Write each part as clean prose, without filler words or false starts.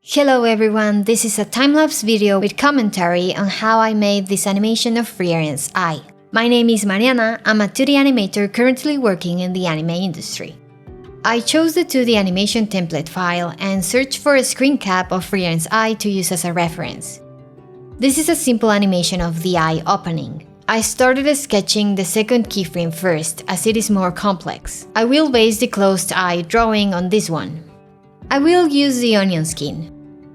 Hello everyone, this is a time-lapse video with commentary on how I made this animation of Frieren's eye. My name is Mariana, I'm a 2D animator currently working in the anime industry. I chose the 2D animation template file and searched for a screen cap of Frieren's eye to use as a reference. This is a simple animation of the eye opening. I started sketching the second keyframe first, as it is more complex. I will base the closed eye drawing on this one. I will use the onion skin.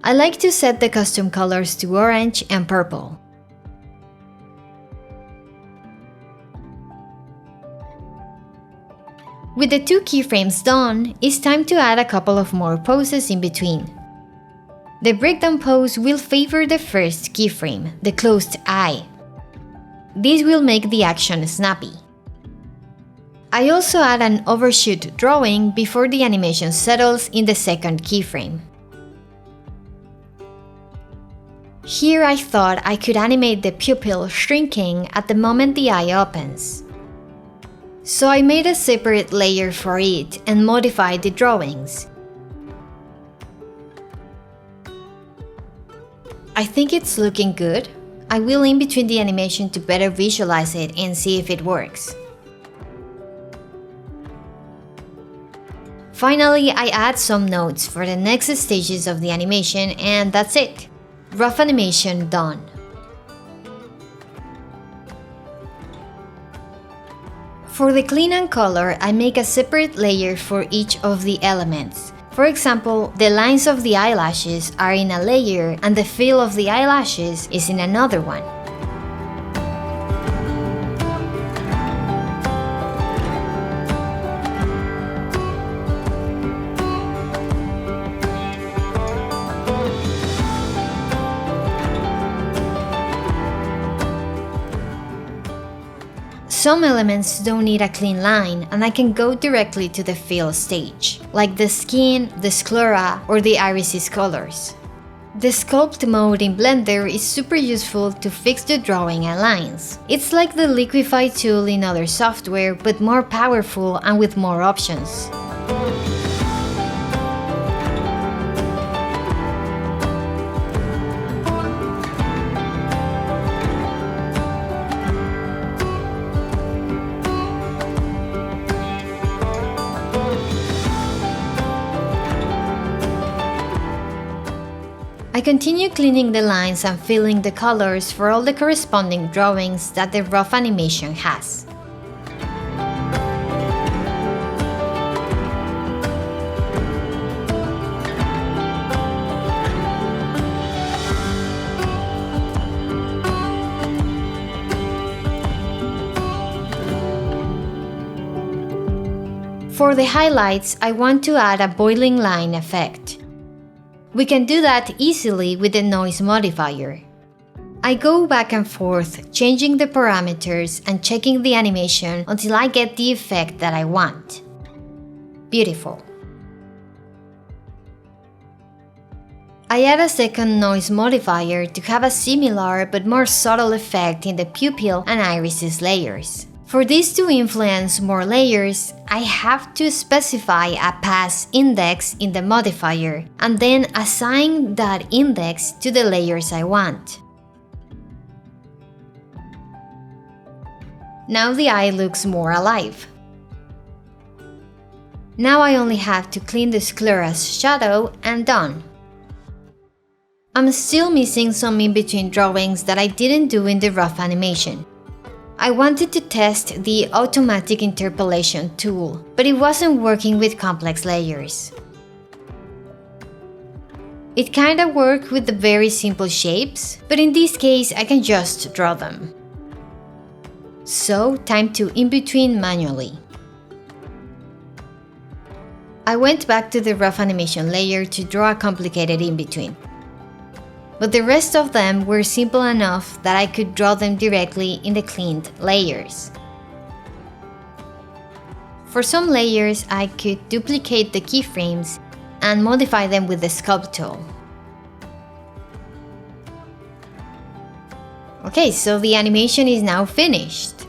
I like to set the custom colors to orange and purple. With the two keyframes done, it's time to add a couple of more poses in between. The breakdown pose will favor the first keyframe, the closed eye. This will make the action snappy. I also add an overshoot drawing before the animation settles in the second keyframe. Here I thought I could animate the pupil shrinking at the moment the eye opens. So I made a separate layer for it and modified the drawings. I think it's looking good. I will in between the animation to better visualize it and see if it works. Finally, I add some notes for the next stages of the animation, and that's it. Rough animation done. For the clean and color, I make a separate layer for each of the elements. For example, the lines of the eyelashes are in a layer and the fill of the eyelashes is in another one. Some elements don't need a clean line and I can go directly to the fill stage, like the skin, the sclera, or the iris's colors. The sculpt mode in Blender is super useful to fix the drawing and lines. It's like the liquify tool in other software, but more powerful and with more options. I continue cleaning the lines and filling the colors for all the corresponding drawings that the rough animation has. For the highlights, I want to add a boiling line effect. We can do that easily with the noise modifier. I go back and forth, changing the parameters and checking the animation until I get the effect that I want. Beautiful. I add a second noise modifier to have a similar but more subtle effect in the pupil and irises layers. For this to influence more layers, I have to specify a pass index in the modifier and then assign that index to the layers I want. Now the eye looks more alive. Now I only have to clean the sclera's shadow and done. I'm still missing some in-between drawings that I didn't do in the rough animation. I wanted to test the automatic interpolation tool, but it wasn't working with complex layers. It kinda worked with the very simple shapes, but in this case I can just draw them. So, time to in-between manually. I went back to the rough animation layer to draw a complicated in-between. But the rest of them were simple enough that I could draw them directly in the cleaned layers. For some layers, I could duplicate the keyframes and modify them with the sculpt tool. Okay, so the animation is now finished.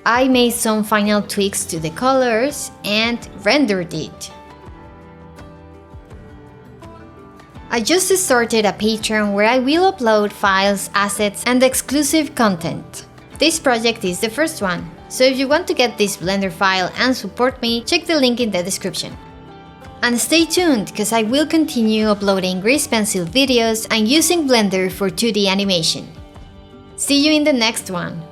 I made some final tweaks to the colors and rendered it. I just started a Patreon where I will upload files, assets, and exclusive content. This project is the first one, so if you want to get this Blender file and support me, check the link in the description. And stay tuned, cause I will continue uploading grease pencil videos and using Blender for 2D animation. See you in the next one!